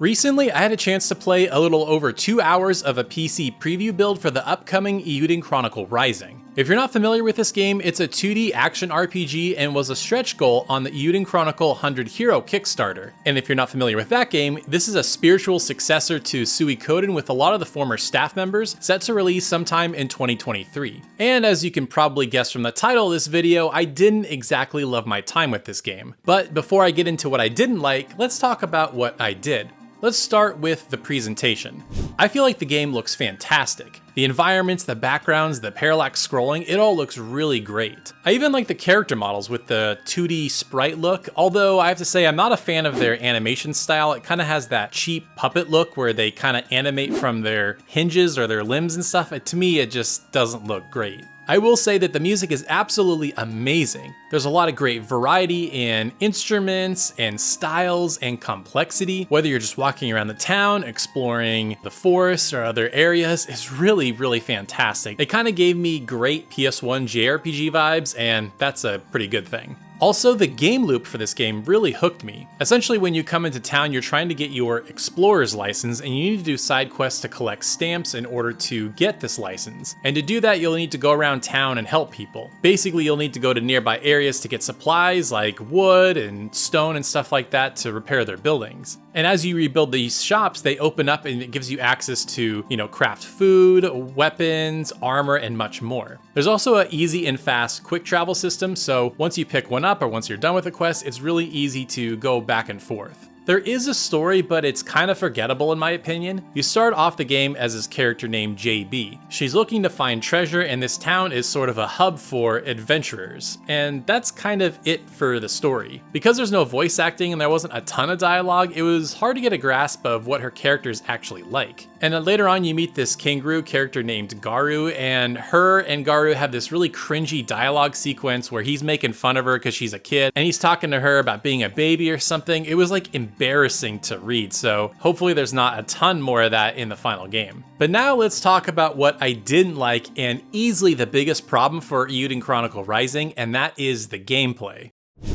Recently, I had a chance to play a little over 2 hours of a PC preview build for the upcoming Eiyuden Chronicle Rising. If you're not familiar with this game, it's a 2D action RPG and was a stretch goal on the Eiyuden Chronicle 100 Hero Kickstarter. And if you're not familiar with that game, this is a spiritual successor to Suikoden with a lot of the former staff members, set to release sometime in 2023. And as you can probably guess from the title of this video, I didn't exactly love my time with this game. But before I get into what I didn't like, let's talk about what I did. Let's start with the presentation. I feel like the game looks fantastic. The environments, the backgrounds, the parallax scrolling, it all looks really great. I even like the character models with the 2D sprite look, although I have to say I'm not a fan of their animation style. It kind of has that cheap puppet look where they kind of animate from their hinges or their limbs and stuff. To me, it just doesn't look great. I will say that the music is absolutely amazing. There's a lot of great variety in instruments and styles and complexity. Whether you're just walking around the town, exploring the forest or other areas, it's really fantastic. It kind of gave me great PS1 JRPG vibes, and that's a pretty good thing. Also, the game loop for this game really hooked me. Essentially, when you come into town, you're trying to get your explorer's license, and you need to do side quests to collect stamps in order to get this license. And to do that, you'll need to go around town and help people. Basically, you'll need to go to nearby areas to get supplies like wood and stone and stuff like that to repair their buildings. And as you rebuild these shops, they open up and it gives you access to, craft food, weapons, armor, and much more. There's also an easy and fast quick travel system, so once you pick one up or once you're done with the quest, it's really easy to go back and forth. There is a story, but it's kind of forgettable in my opinion. You start off the game as this character named JB. She's looking to find treasure, and this town is sort of a hub for adventurers. And that's kind of it for the story. Because there's no voice acting and there wasn't a ton of dialogue, it was hard to get a grasp of what her character is actually like. And then later on you meet this kangaroo character named Garu, and her and Garu have this really cringy dialogue sequence where he's making fun of her because she's a kid, and he's talking to her about being a baby or something. It was like embarrassing to read, so hopefully there's not a ton more of that in the final game. But now let's talk about what I didn't like, and easily the biggest problem for Eiyuden Chronicle Rising, and that is the gameplay.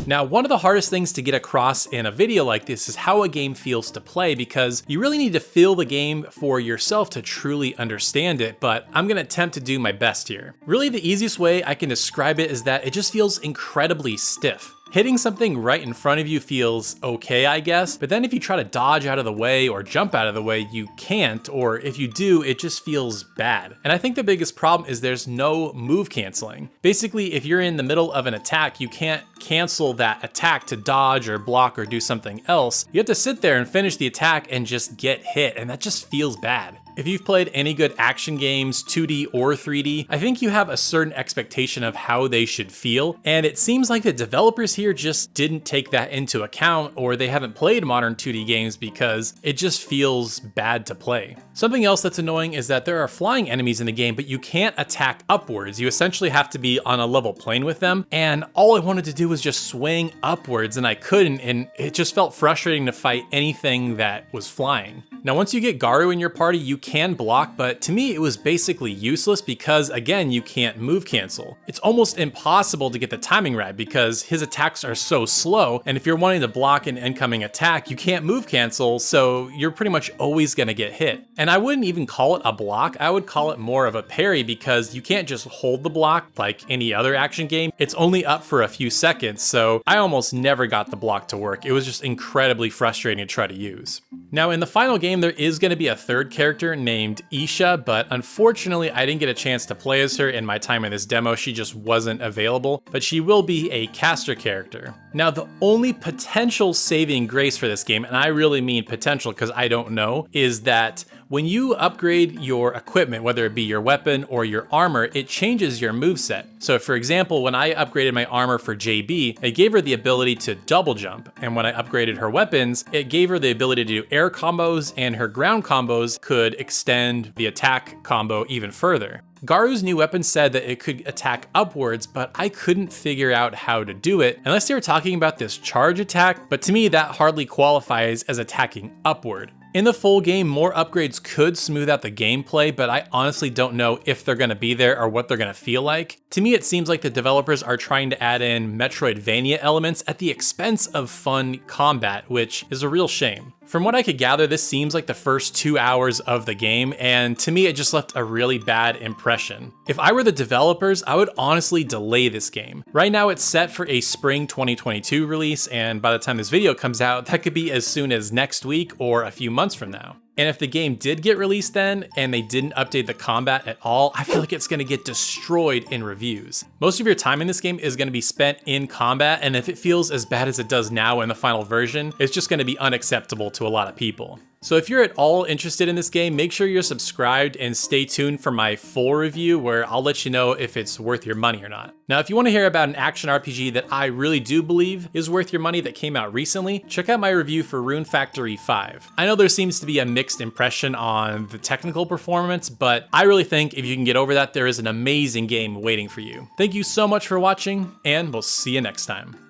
Now, one of the hardest things to get across in a video like this is how a game feels to play, because you really need to feel the game for yourself to truly understand it, but I'm gonna attempt to do my best here. Really, the easiest way I can describe it is that it just feels incredibly stiff. Hitting something right in front of you feels okay, I guess, but then if you try to dodge out of the way or jump out of the way, you can't, or if you do, it just feels bad. And I think the biggest problem is there's no move canceling. Basically, if you're in the middle of an attack, you can't cancel that attack to dodge or block or do something else. You have to sit there and finish the attack and just get hit, and that just feels bad. If you've played any good action games, 2D or 3D, I think you have a certain expectation of how they should feel, and it seems like the developers here just didn't take that into account, or they haven't played modern 2D games because it just feels bad to play. Something else that's annoying is that there are flying enemies in the game, but you can't attack upwards. You essentially have to be on a level plane with them, and all I wanted to do was just swing upwards, and I couldn't, and it just felt frustrating to fight anything that was flying. Now, once you get Garu in your party, you can block, but to me it was basically useless because, again, you can't move cancel. It's almost impossible to get the timing right because his attacks are so slow, and if you're wanting to block an incoming attack, you can't move cancel, so you're pretty much always gonna get hit. And I wouldn't even call it a block, I would call it more of a parry, because you can't just hold the block like any other action game. It's only up for a few seconds, so I almost never got the block to work. It was just incredibly frustrating to try to use. Now, in the final game, there is going to be a third character named Isha, but unfortunately I didn't get a chance to play as her in my time in this demo. She just wasn't available, but she will be a caster character. Now, the only potential saving grace for this game, and I really mean potential because I don't know, is that when you upgrade your equipment, whether it be your weapon or your armor, it changes your moveset. So for example, when I upgraded my armor for JB, it gave her the ability to double jump. And when I upgraded her weapons, it gave her the ability to do air combos, and her ground combos could extend the attack combo even further. Garu's new weapon said that it could attack upwards, but I couldn't figure out how to do it unless they were talking about this charge attack, but to me that hardly qualifies as attacking upward. In the full game, more upgrades could smooth out the gameplay, but I honestly don't know if they're going to be there or what they're going to feel like. To me, it seems like the developers are trying to add in Metroidvania elements at the expense of fun combat, which is a real shame. From what I could gather, this seems like the first 2 hours of the game, and to me it just left a really bad impression. If I were the developers, I would honestly delay this game. Right now it's set for a spring 2022 release, and by the time this video comes out, that could be as soon as next week or a few months from now. And if the game did get released then, and they didn't update the combat at all, I feel like it's going to get destroyed in reviews. Most of your time in this game is going to be spent in combat, and if it feels as bad as it does now in the final version, it's just going to be unacceptable to a lot of people. So if you're at all interested in this game, make sure you're subscribed and stay tuned for my full review where I'll let you know if it's worth your money or not. Now, if you want to hear about an action RPG that I really do believe is worth your money that came out recently, check out my review for Rune Factory 5. I know there seems to be a mixed impression on the technical performance, but I really think if you can get over that, there is an amazing game waiting for you. Thank you so much for watching, and we'll see you next time.